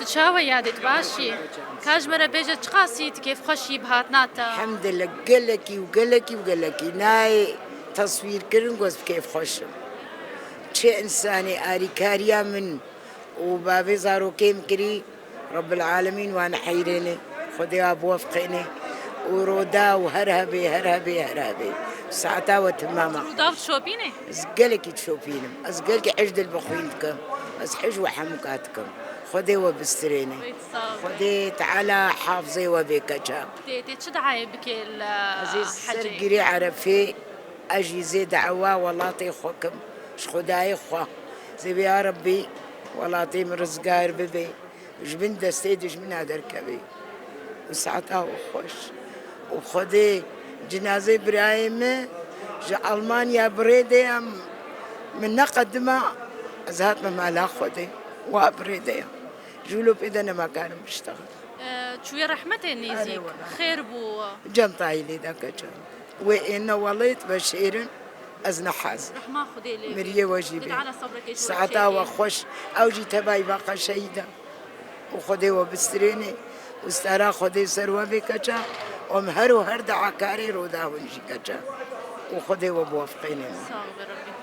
تشاوي يادت باشي كاجمرة بيجت قاسيت كيف خشي بهاتناتا الحمد لله قلكي ناي تصوير كرن قوز كيف خشم شيء إنساني آري كاريا من وبابي زارو كيم كري رب العالمين وانا حيريني خدي أبو وفقيني ورودا وهرهبي ساعتا وتماما رودا وتشوبيني أزقلك تشوفينم أزقلك عجد البخوينتكم أزحج وحمكاتكم خدي وبستريني خدي تعالى حافظي وبيكجا تي تشدعي بك عزيز الحجي سرقري عرفي أجي زي دعوة ولاطي خوكم خداي خوا زي يا ربي ولاطي من رزقار ببي جبن دستيدش من هذا الكبي وساعتها وخوش وخدي جنازة إبراهيم جا ألمانيا بريدي من نقدمة زهات ما لا خدي وابريدي جولو بإذن ما كانوا مشتغل شوية رحمة نيزيك خير بو جنطاي لي ذاك جن وإنه وليت بشير أزنا حاز رحمة خدي لي مريه وجيبي على صبرك ساعتها وخوش أوجي تباي بقى شهيدة وخدي وبستريني واسترا خدي سروا بكجا ومهر وهرد عكاري رودا ونجي كجا وخدي وبوافقيني صابر ربي